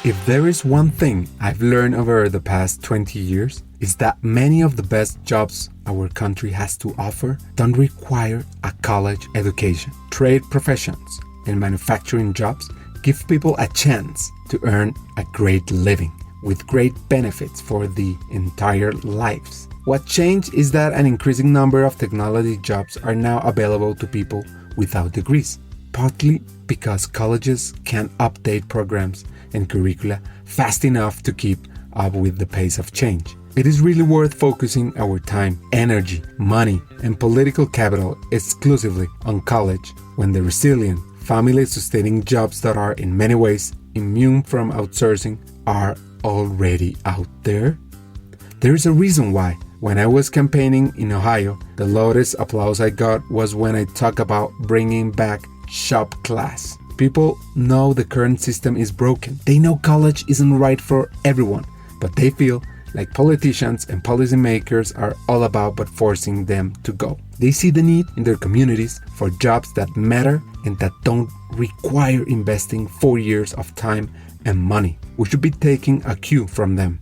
If there is one thing I've learned over the past 20 years, is that many of the best jobs our country has to offer don't require a college education. Trade professions and manufacturing jobs give people a chance to earn a great living with great benefits for the entire lives. What changed is that an increasing number of technology jobs are now available to people without degrees, partly because colleges can't update programs and curricula fast enough to keep up with the pace of change. It is really worth focusing our time, energy, money, and political capital exclusively on college when the resilient, family-sustaining jobs that are in many ways immune from outsourcing are already out there. There is a reason why, when I was campaigning in Ohio, the loudest applause I got was when I talked about bringing back shop class. People know the current system is broken. They know college isn't right for everyone, but they feel like politicians and policymakers are all about but forcing them to go. They see the need in their communities for jobs that matter and that don't require investing 4 years of time and money. We should be taking a cue from them.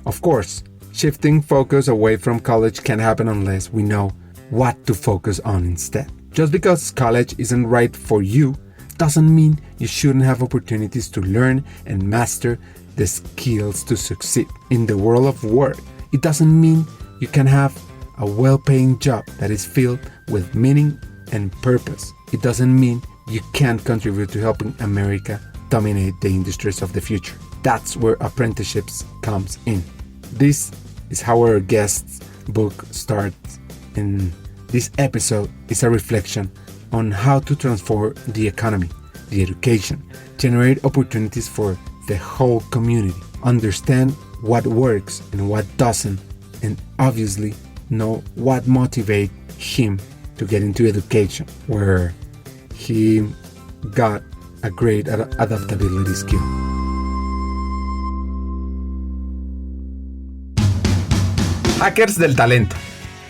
Of course, shifting focus away from college can't happen unless we know what to focus on instead. Just because college isn't right for you doesn't mean you shouldn't have opportunities to learn and master the skills to succeed. In the world of work, it doesn't mean you can have a well-paying job that is filled with meaning and purpose. It doesn't mean you can't contribute to helping America dominate the industries of the future. That's where Apprenticeships comes in. This is how our guest's book starts, and this episode is a reflection on how to transform the economy, the education, generate opportunities for the whole community, understand what works and what doesn't, and obviously know what motivates him to get into education, where he got a great adaptability skill. Hackers del Talento,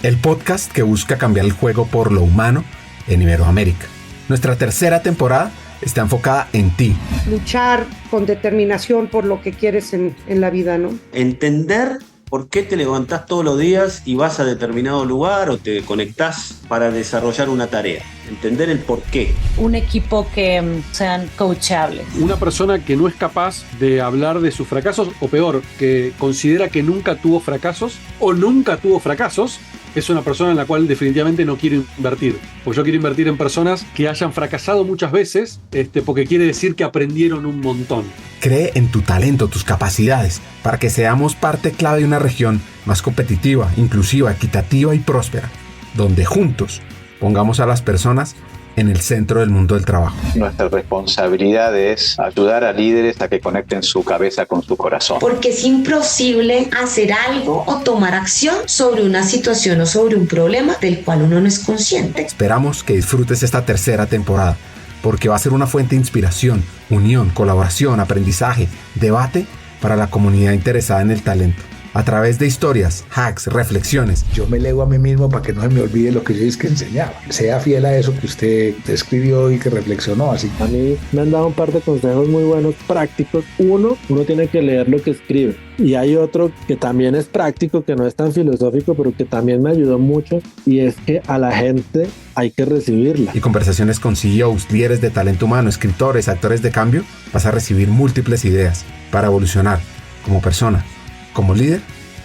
el podcast que busca cambiar el juego por lo humano en Iberoamérica. Nuestra tercera temporada está enfocada en ti. Luchar con determinación por lo que quieres en la vida, ¿no? Entender por qué te levantás todos los días y vas a determinado lugar o te conectás para desarrollar una tarea. Entender el por qué. Un equipo que sean coachables. Una persona que no es capaz de hablar de sus fracasos, o peor, que considera que nunca tuvo fracasos o nunca tuvo fracasos, es una persona en la cual definitivamente no quiero invertir. Porque yo quiero invertir en personas que hayan fracasado muchas veces, porque quiere decir que aprendieron un montón. Cree en tu talento, tus capacidades, para que seamos parte clave de una región más competitiva, inclusiva, equitativa y próspera, donde juntos pongamos a las personas en el centro del mundo del trabajo. Nuestra responsabilidad es ayudar a líderes a que conecten su cabeza con su corazón. Porque es imposible hacer algo o tomar acción sobre una situación o sobre un problema del cual uno no es consciente. Esperamos que disfrutes esta tercera temporada, porque va a ser una fuente de inspiración, unión, colaboración, aprendizaje, debate para la comunidad interesada en el talento. A través de historias, hacks, reflexiones. Yo me leo a mí mismo para que no se me olvide lo que yo es que enseñaba. Sea fiel a eso que usted escribió y que reflexionó. Así. A mí me han dado un par de consejos muy buenos, prácticos. Uno tiene que leer lo que escribe. Y hay otro que también es práctico, que no es tan filosófico, pero que también me ayudó mucho. Y es que a la gente hay que recibirla. Y conversaciones con CEOs, líderes de talento humano, escritores, actores de cambio. Vas a recibir múltiples ideas para evolucionar como persona, como líder,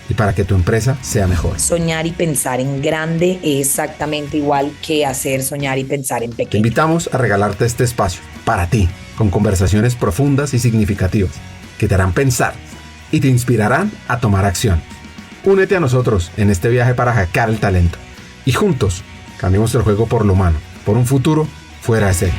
y para que tu empresa sea mejor. Soñar y pensar en grande es exactamente igual que hacer soñar y pensar en pequeño. Te invitamos a regalarte este espacio para ti, con conversaciones profundas y significativas que te harán pensar y te inspirarán a tomar acción. Únete a nosotros en este viaje para hackear el talento y juntos cambiemos el juego por lo humano, por un futuro fuera de serie.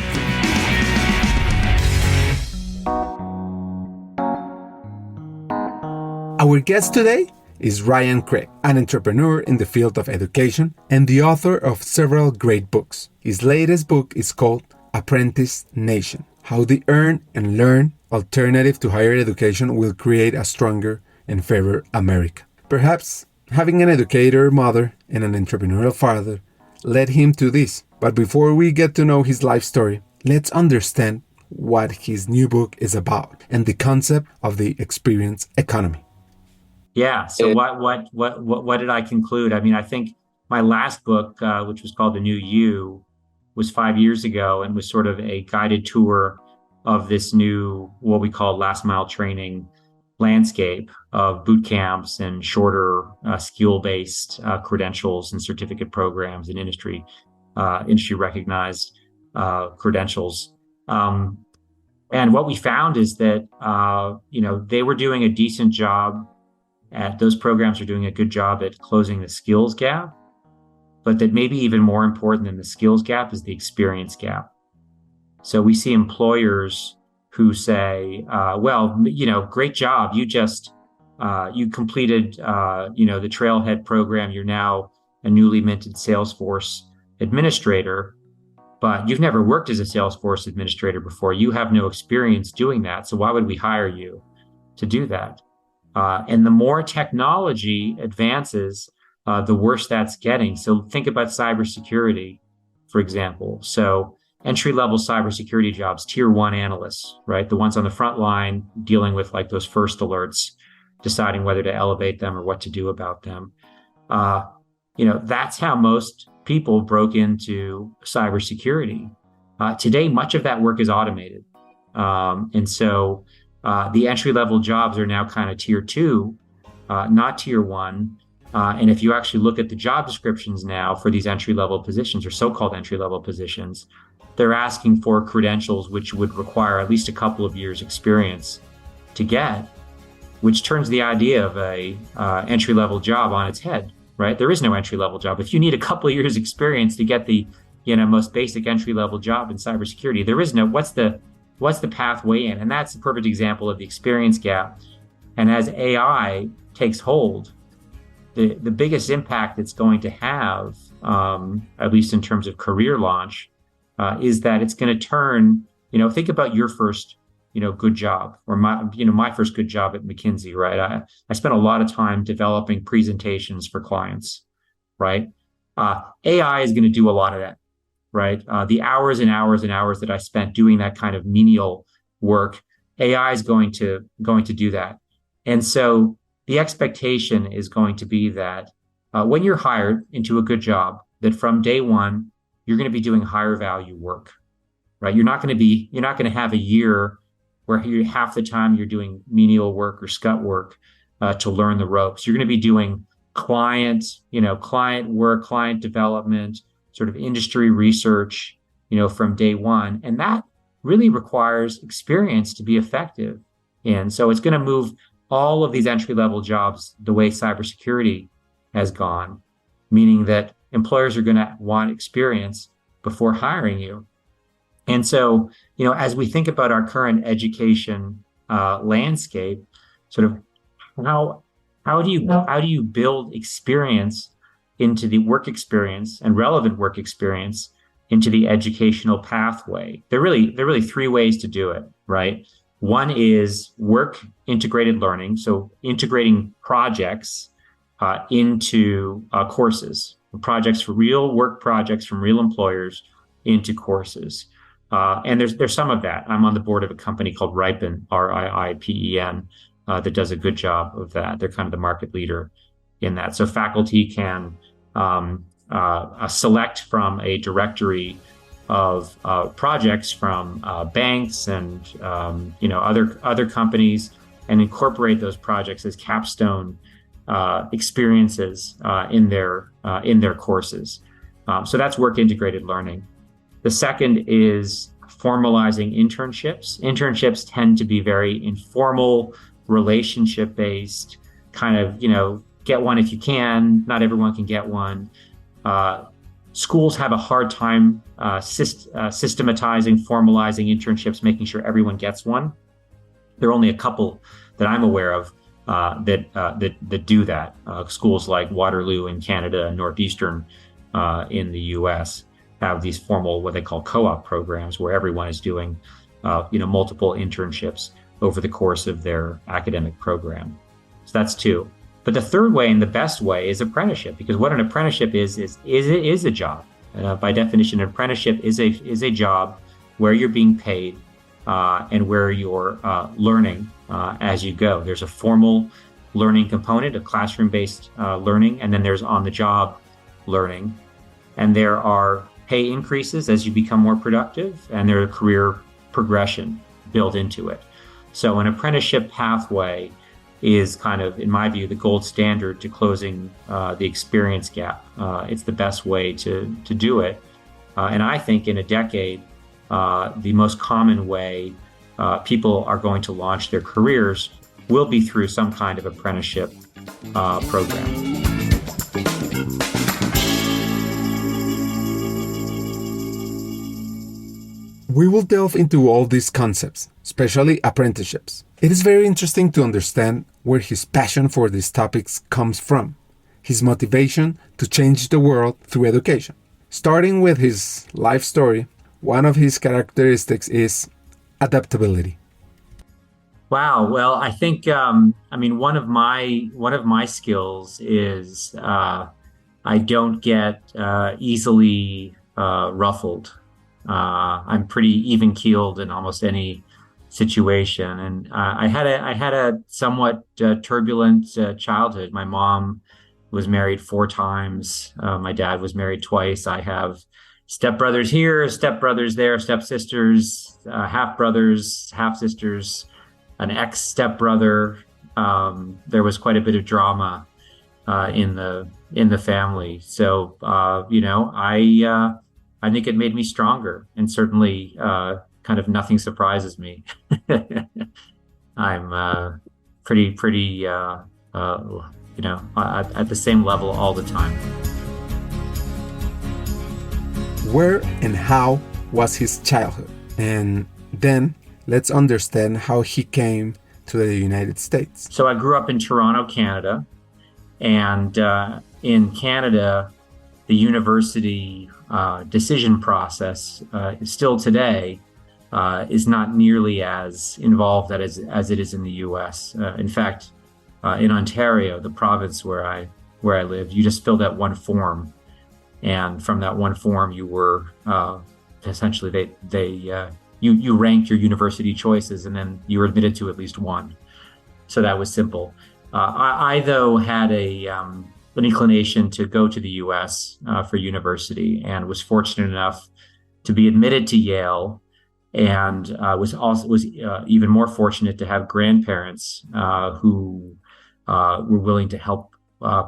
Our guest today is Ryan Craing, an entrepreneur in the field of education and the author of several great books. His latest book is called Apprentice Nation: How the Earn and Learn Alternative to Higher Education Will Create a Stronger and Fairer America. Perhaps having an educator mother and an entrepreneurial father led him to this. But before we get to know his life story, let's understand what his new book is about and the concept of the experience economy. Yeah. So what did I conclude? I mean, I think my last book, which was called The New You, was 5 years ago and was sort of a guided tour of this new, what we call last mile training landscape of boot camps and shorter skill-based credentials and certificate programs and industry recognized credentials. And what we found is that, they were doing a decent job those programs are doing a good job at closing the skills gap, but that maybe even more important than the skills gap is the experience gap. So we see employers who say, great job. You completed, the Trailhead program. You're now a newly minted Salesforce administrator, but you've never worked as a Salesforce administrator before. You have no experience doing that. So why would we hire you to do that? And the more technology advances, the worse that's getting. So think about cybersecurity, for example. So entry-level cybersecurity jobs, tier 1 analysts, right? The ones on the front line dealing with like those first alerts, deciding whether to elevate them or what to do about them. That's how most people broke into cybersecurity. Today, much of that work is automated. And so the entry-level jobs are now kind of tier 2, not tier 1. And if you actually look at the job descriptions now for these entry-level positions or so-called entry-level positions, they're asking for credentials which would require at least a couple of years experience to get, which turns the idea of a entry-level job on its head, right? There is no entry-level job. If you need a couple of years experience to get the most basic entry-level job in cybersecurity, there is no, what's the pathway in? And that's a perfect example of the experience gap. And as AI takes hold, the biggest impact it's going to have, at least in terms of career launch, is that it's going to turn, think about your first, good job, or my first good job at McKinsey, right? I spent a lot of time developing presentations for clients, right? AI is going to do a lot of that, right? The hours and hours and hours that I spent doing that kind of menial work, AI is going to do that. And so the expectation is going to be that when you're hired into a good job, that from day one, you're going to be doing higher value work, right? You're not going to have a year where half the time you're doing menial work or scut work to learn the ropes. You're going to be doing client work, client development, sort of industry research, from day one. And that really requires experience to be effective. And so it's going to move all of these entry-level jobs the way cybersecurity has gone, meaning that employers are going to want experience before hiring you. And so, as we think about our current education landscape, sort of how do you build experience into the work experience and relevant work experience into the educational pathway? There are really three ways to do it, right? One is work integrated learning, so integrating projects into courses, projects for real work projects from real employers into courses. And there's some of that. I'm on the board of a company called Ripen, RIIPEN, that does a good job of that. They're kind of the market leader in that. So faculty can select from a directory of projects from banks and other companies, and incorporate those projects as capstone experiences in their courses. So that's work integrated learning. The second is formalizing internships. Internships tend to be very informal, relationship based, kind of, get one if you can. Not everyone can get one. Schools have a hard time systematizing, formalizing internships, making sure everyone gets one. There are only a couple that I'm aware of that do that. Schools like Waterloo in Canada and Northeastern in the U.S. have these formal, what they call co-op programs, where everyone is doing multiple internships over the course of their academic program. So that's two. But the third way and the best way is apprenticeship, because what an apprenticeship is a job. By definition, an apprenticeship is a job where you're being paid and where you're learning as you go. There's a formal learning component, a classroom-based learning, and then there's on-the-job learning. And there are pay increases as you become more productive, and there's a career progression built into it. So an apprenticeship pathway is kind of, in my view, the gold standard to closing the experience gap. It's the best way to do it. And I think in a decade, the most common way people are going to launch their careers will be through some kind of apprenticeship program. We will delve into all these concepts, especially apprenticeships. It is very interesting to understand where his passion for these topics comes from, his motivation to change the world through education. Starting with his life story, one of his characteristics is adaptability. Wow. Well, I think one of my skills is I don't get easily ruffled. I'm pretty even keeled in almost any situation, and I had a somewhat turbulent childhood. My mom was married 4 times. My dad was married twice. I have stepbrothers here, stepbrothers there, stepsisters, half brothers, half sisters, an ex-stepbrother. There was quite a bit of drama in the family. So I think it made me stronger, and certainly kind of nothing surprises me. I'm pretty at the same level all the time. Where and how was his childhood? And then let's understand how he came to the United States. So I grew up in Toronto, Canada, and in Canada, the university decision process still today is not nearly as involved as it is in the U.S. In fact, in Ontario, the province where I lived, you just filled out one form, and from that one form, you were essentially you ranked your university choices, and then you were admitted to at least one. So that was simple. I though had an inclination to go to the U.S. For university, and was fortunate enough to be admitted to Yale, and was even more fortunate to have grandparents who were willing to help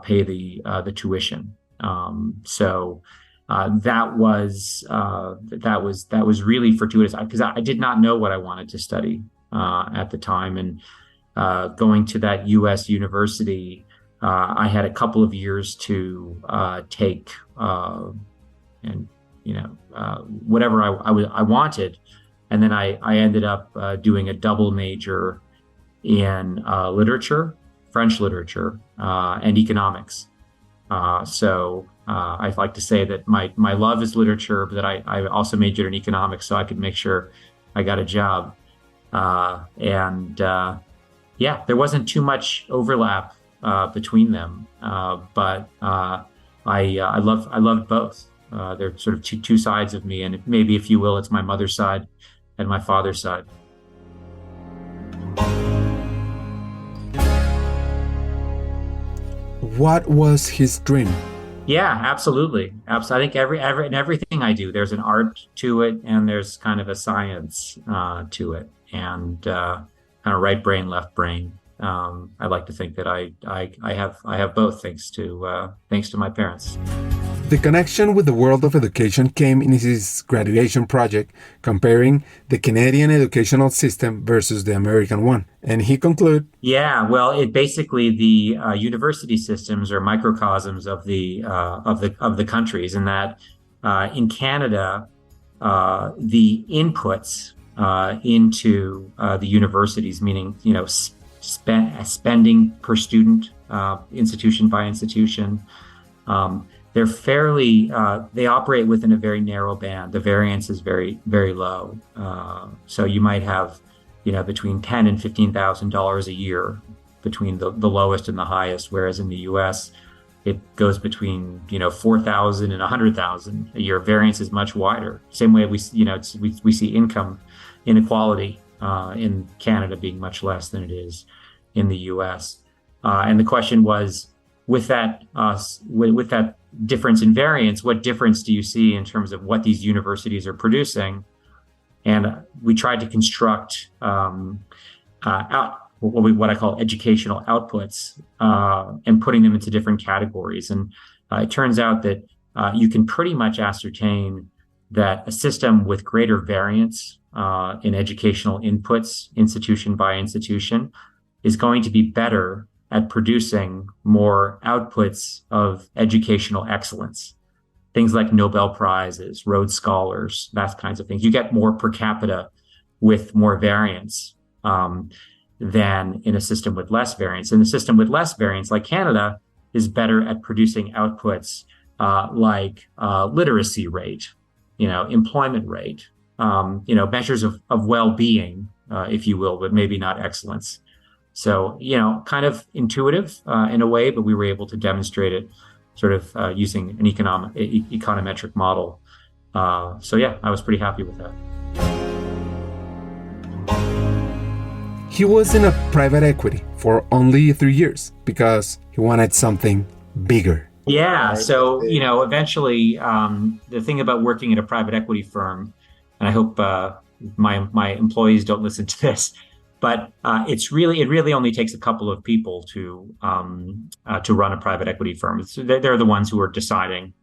pay the tuition. So that was really fortuitous, because I did not know what I wanted to study at the time, and going to that U.S. university. I had a couple of years to take whatever I wanted, and then I ended up doing a double major in literature, French literature, and economics. So I like to say that my love is literature, but that I also majored in economics so I could make sure I got a job. There wasn't too much overlap between them, but I loved both. They're sort of two sides of me, and maybe, if you will, it's my mother's side and my father's side. What was his dream? Yeah, absolutely. I think everything I do, there's an art to it, and there's kind of a science to it, and kind of right brain, left brain. I like to think that I have both, thanks to my parents. The connection with the world of education came in his graduation project, comparing the Canadian educational system versus the American one. And he concluded, yeah, well, it basically, the university systems are microcosms of the countries, in that in Canada, the inputs into the universities, meaning spending per student, institution by institution. They're fairly, they operate within a very narrow band. The variance is very, very low. So you might have, between $10,000 and $15,000 a year between the lowest and the highest, whereas in the U.S. it goes between, $4,000 and $100,000 a year. Variance is much wider. Same way we see income inequality in Canada being much less than it is in the U.S. And the question was, with that difference in variance, what difference do you see in terms of what these universities are producing? And we tried to construct what I call educational outputs and putting them into different categories. And it turns out that you can pretty much ascertain that a system with greater variance in educational inputs, institution by institution, is going to be better at producing more outputs of educational excellence. Things like Nobel Prizes, Rhodes Scholars, that kinds of things. You get more per capita with more variance than in a system with less variance. And the system with less variance, like Canada, is better at producing outputs like literacy rate, employment rate, measures of well-being, if you will, but maybe not excellence. So, kind of intuitive in a way, but we were able to demonstrate it sort of using an econometric model. So yeah, I was pretty happy with that. He was in a private equity for only 3 years because he wanted something bigger. Yeah. So, eventually, the thing about working at a private equity firm, and I hope my employees don't listen to this, but it really only takes a couple of people to run a private equity firm. So they're the ones who are deciding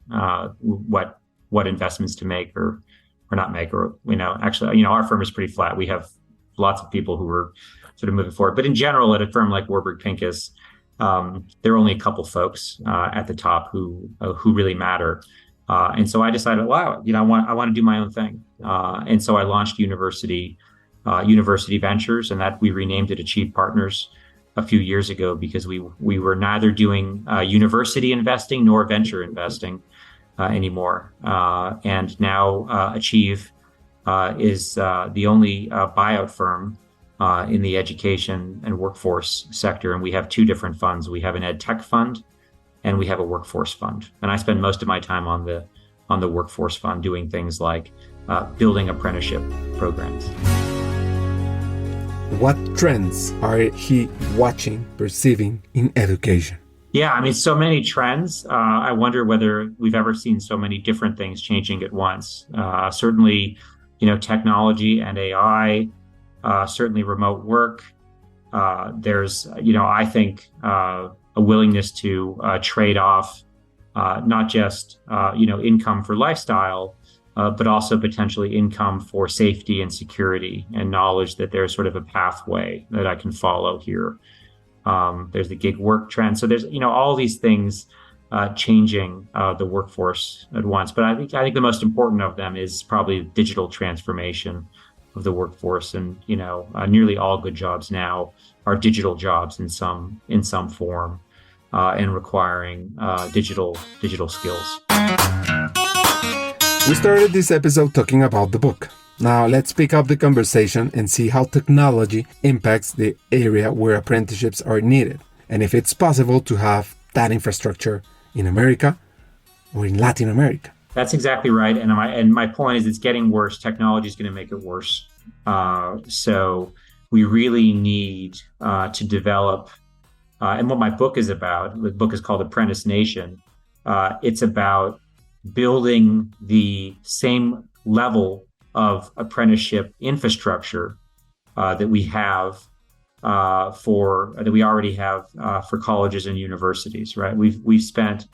what investments to make or not make. Or actually, our firm is pretty flat. We have lots of people who are sort of moving forward. But in general, at a firm like Warburg Pincus, there are only a couple folks at the top who really matter. And so I decided, wow, I want to do my own thing. And so I launched University Ventures, and that we renamed it Achieve Partners a few years ago because we were neither doing university investing nor venture investing anymore. And now Achieve is the only buyout firm in the education and workforce sector. And we have two different funds. We have an ed tech fund and we have a workforce fund. And I spend most of my time on the workforce fund doing things like building apprenticeship programs. What trends are he watching, perceiving in education? Yeah, so many trends. I wonder whether we've ever seen so many different things changing at once. Certainly, technology and AI, certainly remote work. There's, I think, a willingness to trade off not just, income for lifestyle, but also potentially income for safety and security and knowledge that there's sort of a pathway that I can follow here. There's the gig work trend. So there's, all these things changing the workforce at once. But I think the most important of them is probably digital transformation of the workforce. And, nearly all good jobs now are digital jobs in some form and requiring digital skills. We started this episode talking about the book. Now let's pick up the conversation and see how technology impacts the area where apprenticeships are needed, and if it's possible to have that infrastructure in America or in Latin America. That's exactly right. And my point is it's getting worse. Technology is going to make it worse. So we really need to develop, and what my book is about, the book is called Apprentice Nation. It's about building the same level of apprenticeship infrastructure that we already have for colleges and universities. Right? We've spent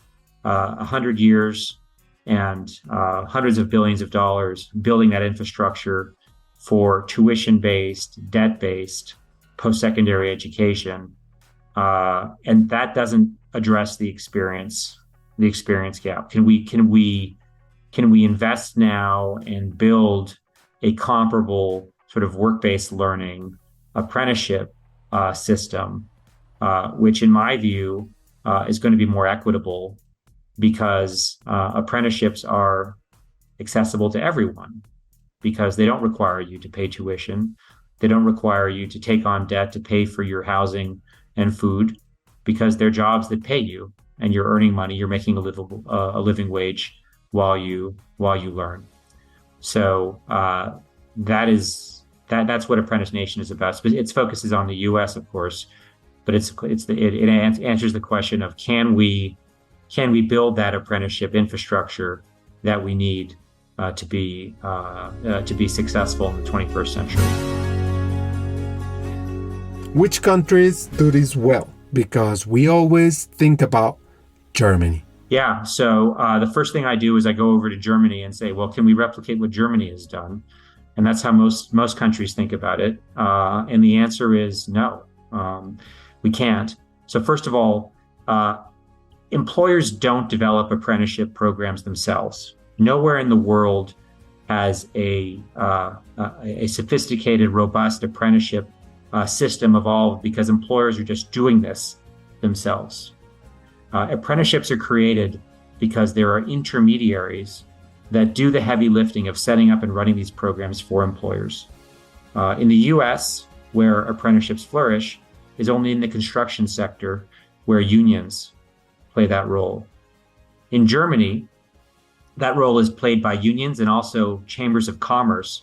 100 years and hundreds of billions of dollars building that infrastructure for tuition-based, debt-based post-secondary education, and that doesn't address the experience gap. Can we invest now and build a comparable sort of work-based learning apprenticeship system, which in my view is going to be more equitable because apprenticeships are accessible to everyone because they don't require you to pay tuition. They don't require you to take on debt to pay for your housing and food because they're jobs that pay you and you're earning money. You're making a living wage while you learn. So that is that's what Apprentice Nation is about. Its focus is on the U.S., of course, but it answers the question of can we build that apprenticeship infrastructure that we need to be successful in the 21st century. Which countries do this well? Because we always think about Germany. Yeah, so the first thing I do is I go over to Germany and say, well, can we replicate what Germany has done? And that's how most countries think about it. And the answer is no, we can't. So first of all, employers don't develop apprenticeship programs themselves. Nowhere in the world has a sophisticated, robust apprenticeship system evolved because employers are just doing this themselves. Apprenticeships are created because there are intermediaries that do the heavy lifting of setting up and running these programs for employers. In the US, where apprenticeships flourish, is only in the construction sector where unions play that role. In Germany, that role is played by unions and also chambers of commerce,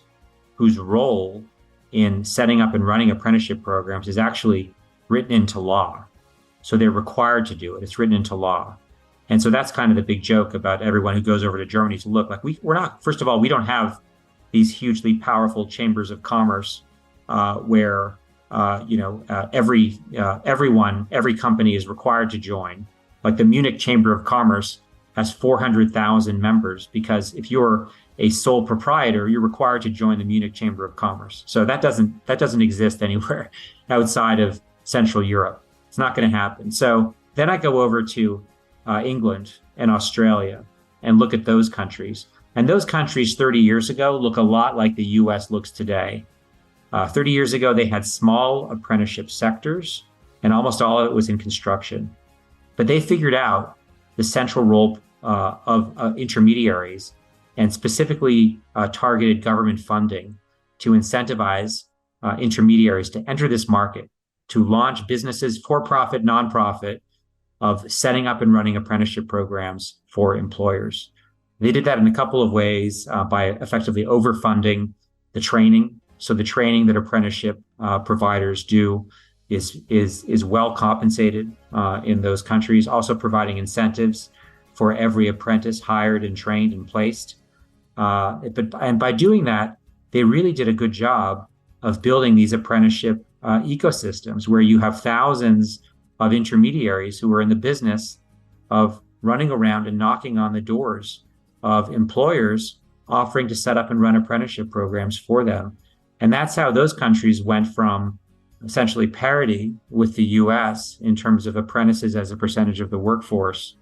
whose role in setting up and running apprenticeship programs is actually written into law. So they're required to do it. It's written into law. And so that's kind of the big joke about everyone who goes over to Germany to look. Like we're not, first of all, we don't have these hugely powerful chambers of commerce where every company is required to join. Like the Munich Chamber of Commerce has 400,000 members because if you're a sole proprietor, you're required to join the Munich Chamber of Commerce. So that doesn't exist anywhere outside of Central Europe. It's not going to happen. So then I go over to England and Australia and look at those countries. And those countries 30 years ago look a lot like the US looks today. 30 years ago, they had small apprenticeship sectors, and almost all of it was in construction. But they figured out the central role of intermediaries and specifically targeted government funding to incentivize intermediaries to enter this market, to launch businesses, for-profit, nonprofit, of setting up and running apprenticeship programs for employers. They did that in a couple of ways by effectively overfunding the training. So the training that apprenticeship providers do is well compensated in those countries, also providing incentives for every apprentice hired and trained and placed. And by doing that, they really did a good job of building these apprenticeship ecosystems where you have thousands of intermediaries who are in the business of running around and knocking on the doors of employers offering to set up and run apprenticeship programs for them. And that's how those countries went from essentially parity with the US in terms of apprentices as a percentage of the workforce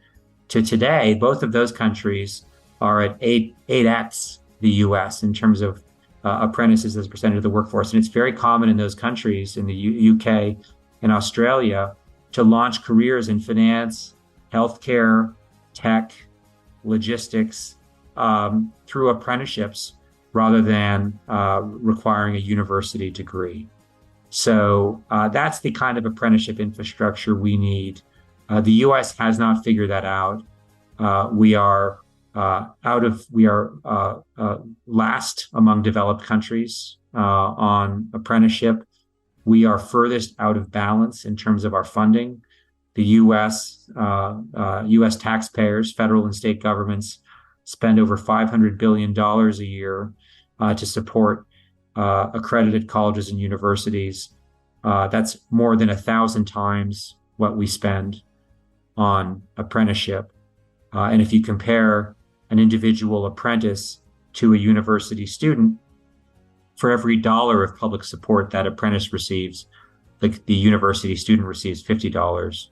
to today, both of those countries are at 8x the US in terms of apprentices as a percentage of the workforce. And it's very common in those countries, in the UK and Australia, to launch careers in finance, healthcare, tech, logistics through apprenticeships rather than requiring a university degree. So that's the kind of apprenticeship infrastructure we need. The U.S. has not figured that out. We are last among developed countries on apprenticeship. We are furthest out of balance in terms of our funding. The U.S. taxpayers, federal and state governments, spend over $500 billion a year to support accredited colleges and universities. That's more than 1,000 times what we spend on apprenticeship. And if you compare an individual apprentice to a university student, for every dollar of public support that apprentice receives, the university student receives $50.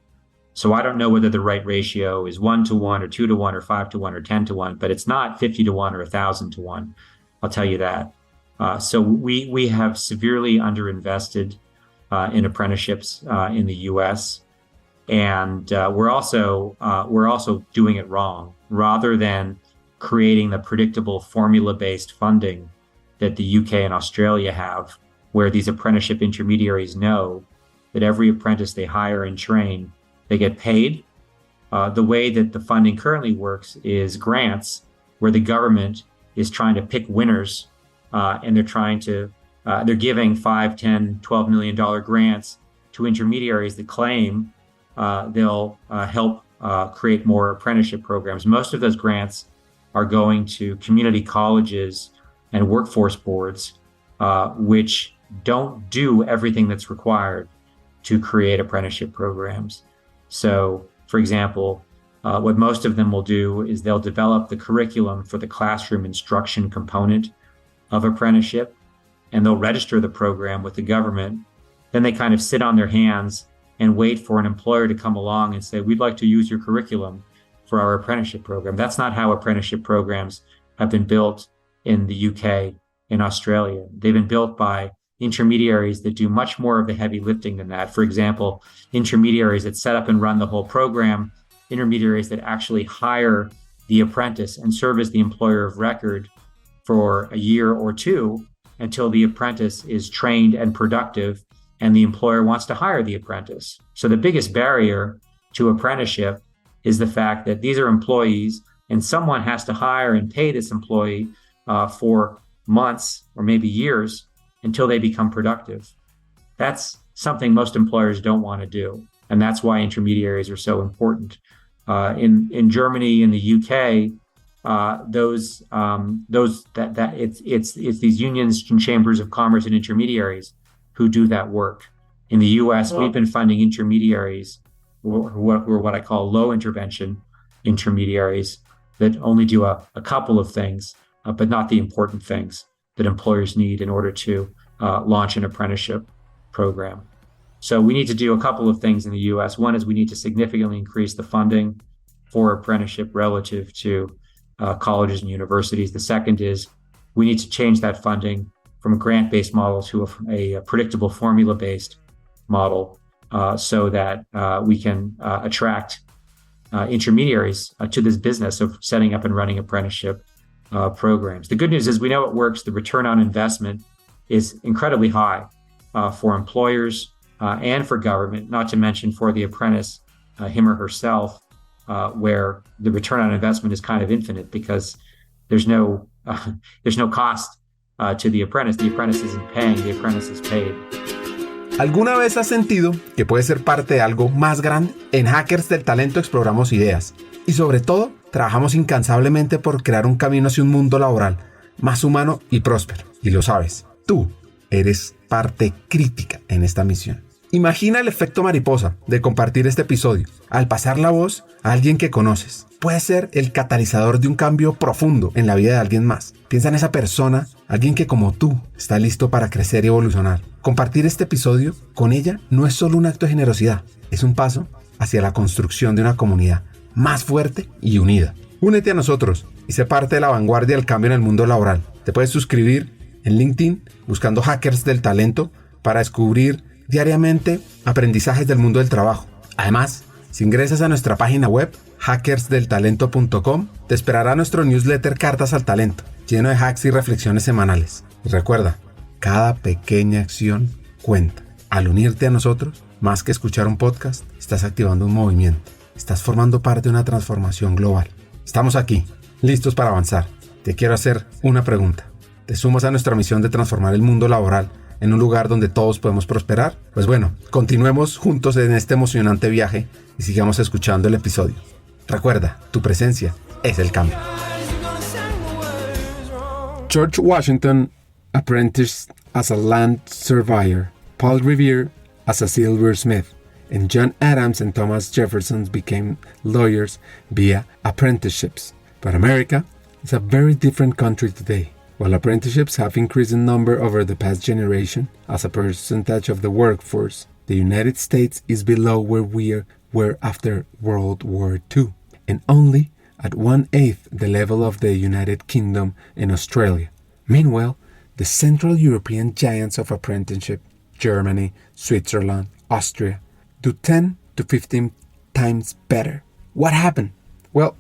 So I don't know whether the right ratio is 1-to-1 or 2-to-1 or 5-to-1 or 10-to-1, but it's not 50-to-1 or 1,000-to-1. I'll tell you that. So we have severely underinvested in apprenticeships in the U.S. And we're also doing it wrong. Rather than creating the predictable formula-based funding that the UK and Australia have, where these apprenticeship intermediaries know that every apprentice they hire and train, they get paid. The way that the funding currently works is grants, where the government is trying to pick winners and they're trying to they're giving $5, $10, $12 million grants to intermediaries that claim they'll help create more apprenticeship programs. Most of those grants are going to community colleges and workforce boards, which don't do everything that's required to create apprenticeship programs. So, for example, what most of them will do is they'll develop the curriculum for the classroom instruction component of apprenticeship, and they'll register the program with the government. Then they kind of sit on their hands and wait for an employer to come along and say, we'd like to use your curriculum for our apprenticeship program. That's not how apprenticeship programs have been built in the UK, in Australia. They've been built by intermediaries that do much more of the heavy lifting than that. For example, intermediaries that set up and run the whole program, intermediaries that actually hire the apprentice and serve as the employer of record for a year or two until the apprentice is trained and productive and the employer wants to hire the apprentice. So the biggest barrier to apprenticeship is the fact that these are employees and someone has to hire and pay this employee for months or maybe years until they become productive. That's something most employers don't want to do. And that's why intermediaries are so important. In Germany, in the UK, it's these unions and chambers of commerce and intermediaries who do that work. In the US, we've been funding intermediaries who are what I call low intervention intermediaries that only do a couple of things, but not the important things that employers need in order to launch an apprenticeship program. So we need to do a couple of things in the US. One is we need to significantly increase the funding for apprenticeship relative to colleges and universities. The second is we need to change that funding from a grant-based model to a predictable formula-based model so that we can attract intermediaries to this business of setting up and running apprenticeship programs. The good news is we know it works. The return on investment is incredibly high for employers and for government, not to mention for the apprentice, him or herself, where the return on investment is kind of infinite because there's no cost to the apprentice. The apprentice isn't paying, the apprentice is paid. ¿Alguna vez has sentido que puedes ser parte de algo más grande? En Hackers del Talento exploramos ideas y sobre todo trabajamos incansablemente por crear un camino hacia un mundo laboral más humano y próspero. Y lo sabes, tú eres parte crítica en esta misión. Imagina el efecto mariposa de compartir este episodio. Al pasar la voz a alguien que conoces, puede ser el catalizador de un cambio profundo en la vida de alguien más. Piensa en esa persona, alguien que como tú está listo para crecer y evolucionar. Compartir este episodio con ella no es solo un acto de generosidad, es un paso hacia la construcción de una comunidad más fuerte y unida. Únete a nosotros y sé parte de la vanguardia del cambio en el mundo laboral. Te puedes suscribir en LinkedIn buscando Hackers del Talento para descubrir diariamente aprendizajes del mundo del trabajo. Además, si ingresas a nuestra página web hackersdeltalento.com, te esperará nuestro newsletter Cartas al Talento, lleno de hacks y reflexiones semanales. Y recuerda, cada pequeña acción cuenta. Al unirte a nosotros, más que escuchar un podcast, estás activando un movimiento. Estás formando parte de una transformación global. Estamos aquí, listos para avanzar. Te quiero hacer una pregunta. ¿Te sumas a nuestra misión de transformar el mundo laboral en un lugar donde todos podemos prosperar? Pues bueno, continuemos juntos en este emocionante viaje y sigamos escuchando el episodio. Recuerda, tu presencia es el cambio. George Washington apprenticed as a land surveyor, Paul Revere as a silversmith, and John Adams and Thomas Jefferson became lawyers via apprenticeships. But America is a very different country today. While apprenticeships have increased in number over the past generation as a percentage of the workforce, the United States is below where we were after World War II, and only at 1/8 the level of the United Kingdom and Australia. Meanwhile, the Central European giants of apprenticeship, Germany, Switzerland, Austria, do 10 to 15 times better. What happened? Well,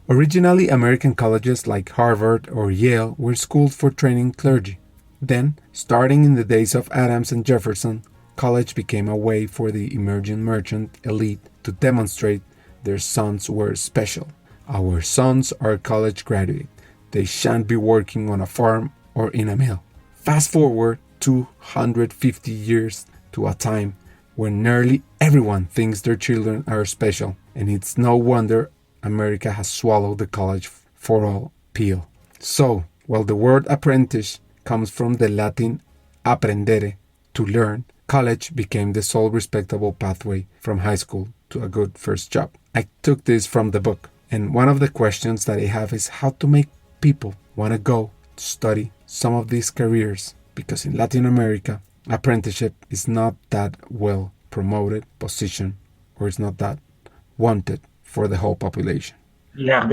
originally, American colleges like Harvard or Yale were schools for training clergy. Then, starting in the days of Adams and Jefferson, college became a way for the emerging merchant elite to demonstrate their sons were special. Our sons are college graduates. They shan't be working on a farm or in a mill. Fast forward 250 years to a time when nearly everyone thinks their children are special, and it's no wonder America has swallowed the college for all pill. So, while the word apprentice comes from the Latin apprendere, to learn, college became the sole respectable pathway from high school to a good first job. I took this from the book, and one of the questions that I have is how to make people want to go to study some of these careers, because in Latin America, apprenticeship is not that well promoted position, or it's not that wanted for the whole population. Yeah,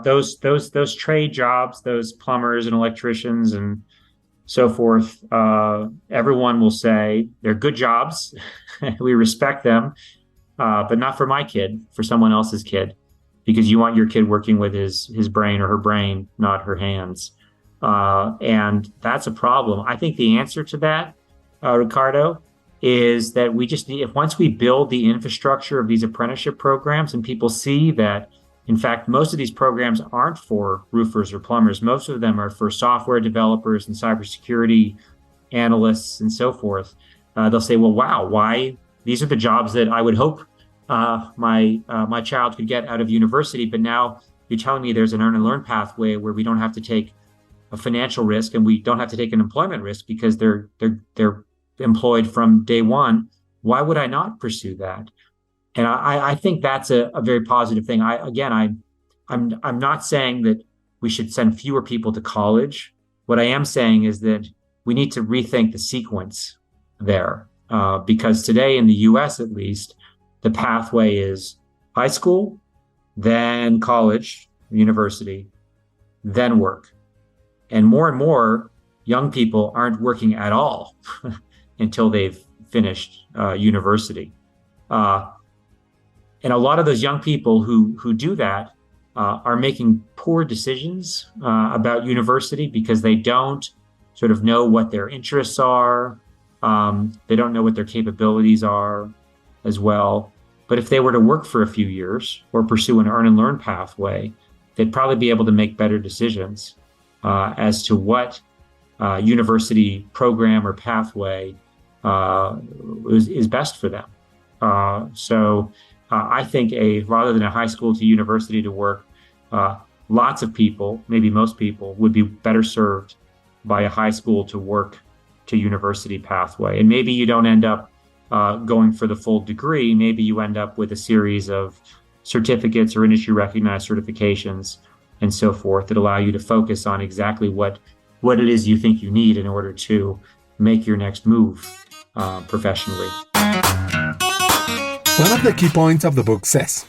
those trade jobs, those plumbers and electricians and so forth, everyone will say they're good jobs. We respect them, but not for my kid, for someone else's kid, because you want your kid working with his brain or her brain, not her hands. And that's a problem. I think the answer to that, Ricardo, is that we just need, once we build the infrastructure of these apprenticeship programs and people see that, in fact, most of these programs aren't for roofers or plumbers. Most of them are for software developers and cybersecurity analysts and so forth. They'll say, well, wow, why? These are the jobs that I would hope my child could get out of university. But now you're telling me there's an earn and learn pathway where we don't have to take a financial risk and we don't have to take an employment risk because they're employed from day one. Why would I not pursue that? And I think that's a very positive thing. I'm not saying that we should send fewer people to college. What I am saying is that we need to rethink the sequence there, because today in the U.S. at least, the pathway is high school, then college, university, then work. And more young people aren't working at all until they've finished university. And a lot of those young people who do that are making poor decisions about university because they don't sort of know what their interests are. They don't know what their capabilities are as well. But if they were to work for a few years or pursue an earn and learn pathway, they'd probably be able to make better decisions as to what university program or pathway is best for them. So I think rather than a high school to university to work, lots of people, maybe most people, would be better served by a high school to work to university pathway. And maybe you don't end up going for the full degree. Maybe you end up with a series of certificates or industry recognized certifications and so forth that allow you to focus on exactly what it is you think you need in order to make your next move professionally. One of the key points of the book says,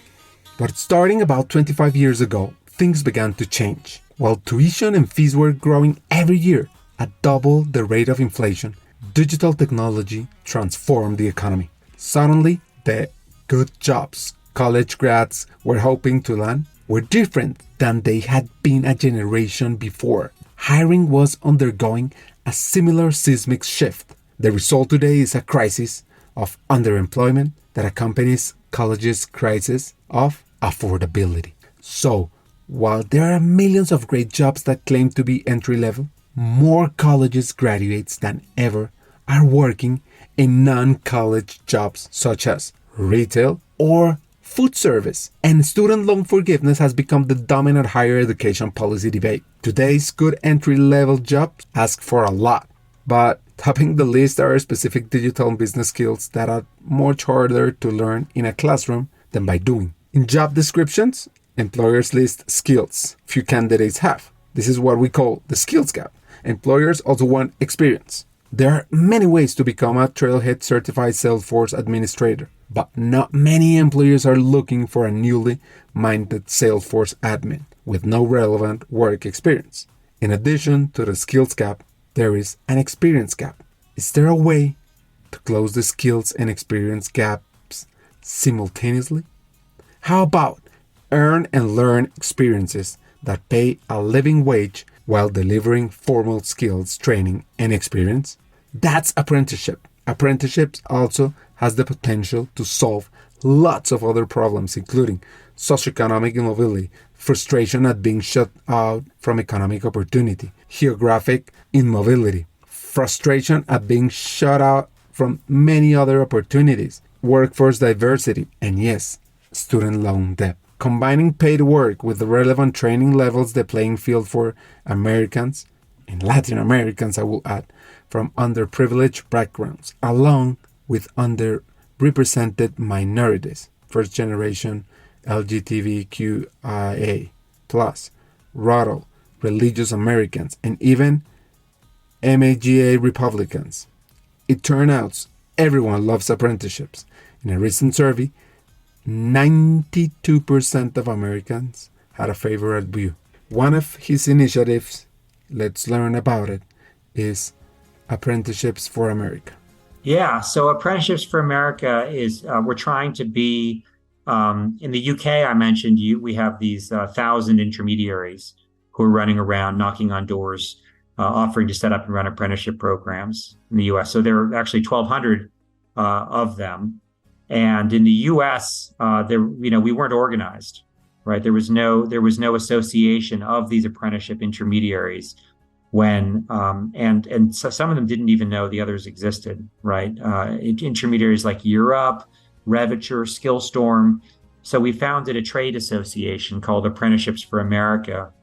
but starting about 25 years ago, things began to change. While tuition and fees were growing every year at double the rate of inflation, digital technology transformed the economy. Suddenly, the good jobs college grads were hoping to land were different than they had been a generation before. Hiring was undergoing a similar seismic shift. The result today is a crisis of underemployment that accompanies college's crisis of affordability. So, while there are millions of great jobs that claim to be entry-level, more colleges graduates than ever are working in non-college jobs such as retail or food service, and student loan forgiveness has become the dominant higher education policy debate. Today's good entry-level jobs ask for a lot, but topping the list are specific digital and business skills that are much harder to learn in a classroom than by doing. In job descriptions, employers list skills few candidates have. This is what we call the skills gap. Employers also want experience. There are many ways to become a Trailhead certified Salesforce administrator, but not many employers are looking for a newly minded Salesforce admin with no relevant work experience. In addition to the skills gap, there is an experience gap. Is there a way to close the skills and experience gaps simultaneously? How about earn and learn experiences that pay a living wage while delivering formal skills, training, and experience? That's apprenticeship. Apprenticeships also has the potential to solve lots of other problems, including socioeconomic immobility, frustration at being shut out from economic opportunity, geographic immobility, frustration at being shut out from many other opportunities, workforce diversity, and yes, student loan debt. Combining paid work with the relevant training levels the playing field for Americans, and Latin Americans I will add, from underprivileged backgrounds, along with underrepresented minorities, first generation LGBTQIA+, rural, religious Americans, and even MAGA Republicans. It turns out everyone loves apprenticeships. In a recent survey, 92% of Americans had a favorable view. One of his initiatives, let's learn about it, is Apprenticeships for America. Yeah, so Apprenticeships for America is, we're trying to be, in the UK, I mentioned we have these 1,000 intermediaries who are running around knocking on doors, offering to set up and run apprenticeship programs in the US. So there are actually 1,200 of them. And in the U.S., we weren't organized, right? There was no association of these apprenticeship intermediaries when, and so some of them didn't even know the others existed, right? Intermediaries like Europe, Reviture, Skillstorm. So we founded a trade association called Apprenticeships for America.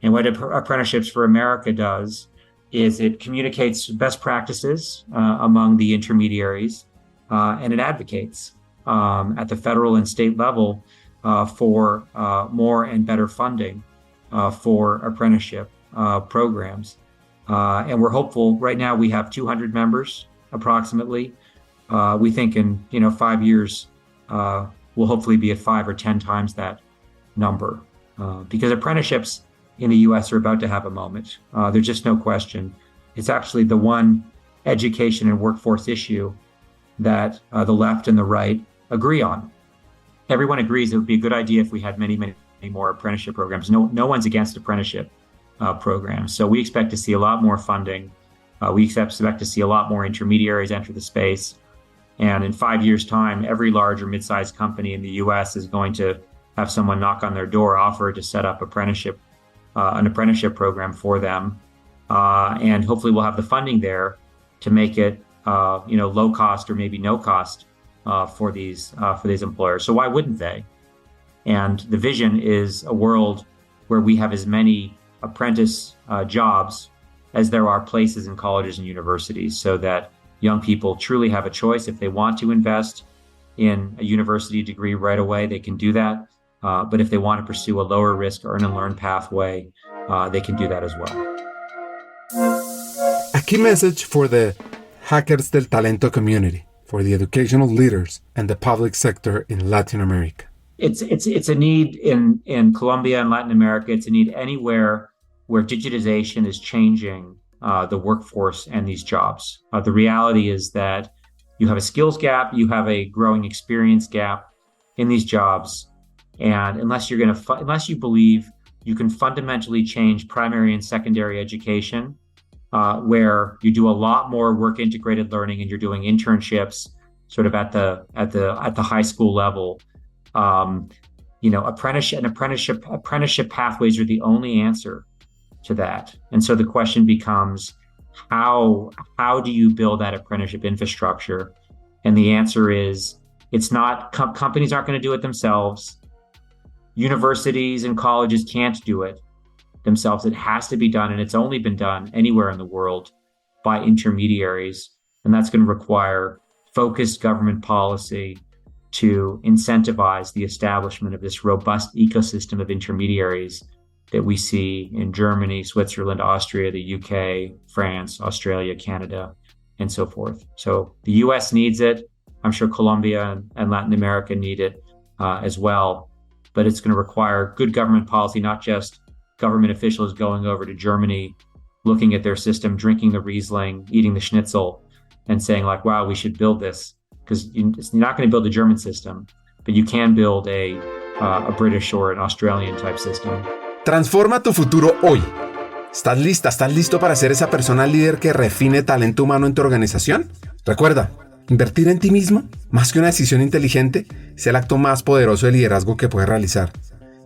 And what Apprenticeships for America does is it communicates best practices among the intermediaries. And it advocates at the federal and state level for more and better funding for apprenticeship programs. And we're hopeful. Right now we have 200 members approximately. We think in 5 years we'll hopefully be at 5 or 10 times that number because apprenticeships in the U.S. are about to have a moment. There's just no question. It's actually the one education and workforce issue that the left and the right agree on. Everyone agrees it would be a good idea if we had many, many more apprenticeship programs. No one's against apprenticeship programs. So we expect to see a lot more funding. We expect to see a lot more intermediaries enter the space. And in 5 years' time, every large or mid-sized company in the U.S. is going to have someone knock on their door, offer to set up an apprenticeship program for them. And hopefully we'll have the funding there to make it low cost or maybe no cost for these employers. So why wouldn't they? And the vision is a world where we have as many apprentice jobs as there are places in colleges and universities, so that young people truly have a choice. If they want to invest in a university degree right away, they can do that. But if they want to pursue a lower risk earn and learn pathway, they can do that as well. A key message for the Hackers del Talento community, for the educational leaders and the public sector in Latin America. It's a need in Colombia and Latin America. It's a need anywhere where digitization is changing the workforce and these jobs. The reality is that you have a skills gap, you have a growing experience gap in these jobs, and unless you believe you can fundamentally change primary and secondary education, where you do a lot more work integrated learning and you're doing internships sort of at the high school level. Apprenticeship pathways are the only answer to that. And so the question becomes, how do you build that apprenticeship infrastructure? And the answer is, it's not, companies aren't going to do it themselves. Universities and colleges can't do it themselves. It has to be done, and it's only been done anywhere in the world by intermediaries. And that's going to require focused government policy to incentivize the establishment of this robust ecosystem of intermediaries that we see in Germany, Switzerland, Austria, the UK, France, Australia, Canada, and so forth. So the US needs it. I'm sure Colombia and Latin America need it as well. But it's going to require good government policy, not just government officials going over to Germany, looking at their system, drinking the Riesling, eating the schnitzel, and saying like, wow, we should build this. Because you're not going to build a German system, but you can build a British or an Australian type system. Transforma tu futuro hoy. ¿Estás lista? ¿Estás listo para ser esa persona líder que refine talento humano en tu organización? Recuerda, invertir en ti mismo, más que una decisión inteligente, es el acto más poderoso de liderazgo que puedes realizar.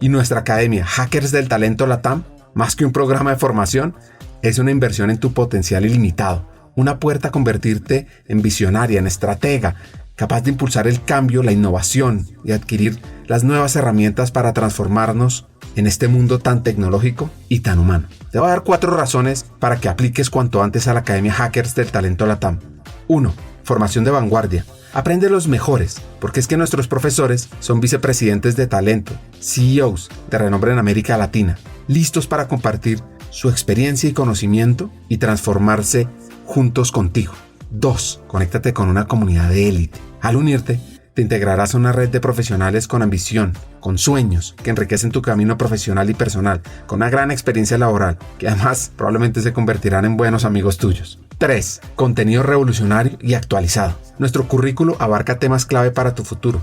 Y nuestra academia Hackers del Talento LATAM, más que un programa de formación, es una inversión en tu potencial ilimitado, una puerta a convertirte en visionaria, en estratega, capaz de impulsar el cambio, la innovación y adquirir las nuevas herramientas para transformarnos en este mundo tan tecnológico y tan humano. Te voy a dar 4 razones para que apliques cuanto antes a la Academia Hackers del Talento LATAM. 1. Formación de vanguardia. Aprende los mejores, porque es que nuestros profesores son vicepresidentes de talento, CEOs de renombre en América Latina, listos para compartir su experiencia y conocimiento y transformarse juntos contigo. 2. Conéctate con una comunidad de élite. Al unirte, te integrarás a una red de profesionales con ambición, con sueños, que enriquecen tu camino profesional y personal, con una gran experiencia laboral, que además probablemente se convertirán en buenos amigos tuyos. 3. Contenido revolucionario y actualizado. Nuestro currículo abarca temas clave para tu futuro,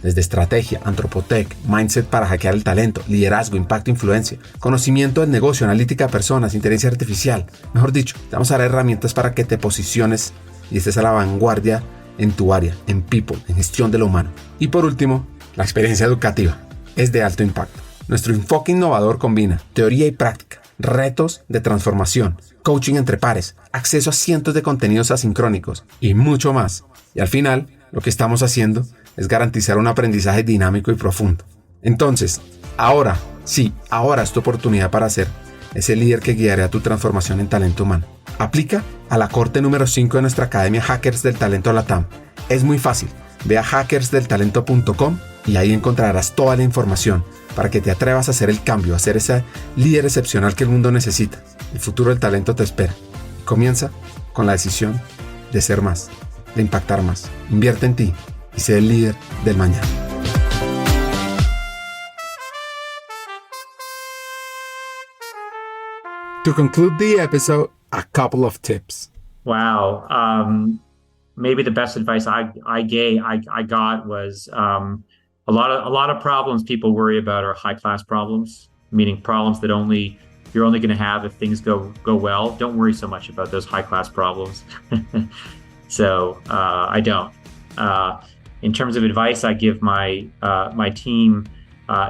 desde estrategia, antropotec, mindset para hackear el talento, liderazgo, impacto, influencia, conocimiento del negocio, analítica de personas, inteligencia artificial. Mejor dicho, te vamos a dar herramientas para que te posiciones y estés a la vanguardia en tu área, en people, en gestión de lo humano. Y por último, la experiencia educativa es de alto impacto. Nuestro enfoque innovador combina teoría y práctica, retos de transformación, coaching entre pares, acceso a cientos de contenidos asincrónicos y mucho más. Y al final, lo que estamos haciendo es garantizar un aprendizaje dinámico y profundo. Entonces, ahora es tu oportunidad para ser ese líder que guiará tu transformación en talento humano. Aplica a la corte número 5 de nuestra Academia Hackers del Talento LATAM. Es muy fácil. Ve a hackersdeltalento.com y ahí encontrarás toda la información para que te atrevas a hacer el cambio, a ser ese líder excepcional que el mundo necesita. El futuro del talento te espera. Comienza con la decisión de ser más, de impactar más. Invierte en ti y sé el líder del mañana. To conclude the episode, a couple of tips. Wow. Maybe the best advice I got was a lot of problems people worry about are high class problems, meaning problems that you're only going to have if things go well. Don't worry so much about those high class problems. So I don't. In terms of advice, I give my team.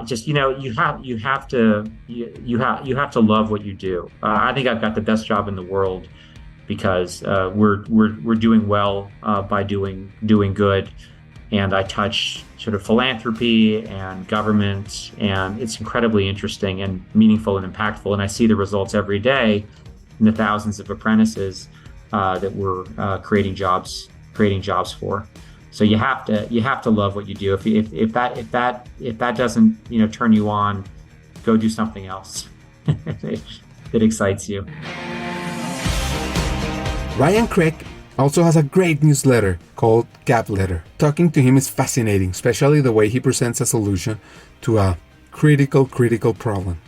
Just you have to love what you do. I think I've got the best job in the world because we're doing well by doing good, and I touch sort of philanthropy and government, and it's incredibly interesting and meaningful and impactful. And I see the results every day in the thousands of apprentices that we're creating jobs for. So you have to love what you do. If that doesn't turn you on, go do something else that excites you. Ryan Craing also has a great newsletter called Gap Letter. Talking to him is fascinating, especially the way he presents a solution to a critical problem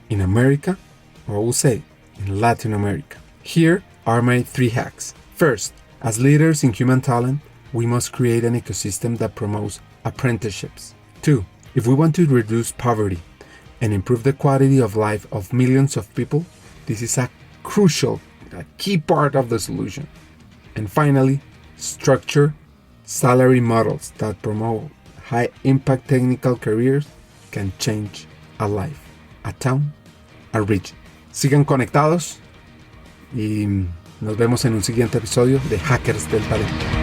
in America, or I will say in Latin America. Here are my 3 hacks. First, as leaders in human talent, we must create an ecosystem that promotes apprenticeships. 2. If we want to reduce poverty and improve the quality of life of millions of people, this is a key part of the solution. And finally, structure salary models that promote high-impact technical careers can change a life, a town, a region. Sigan conectados y nos vemos en un siguiente episodio de Hackers del Talento.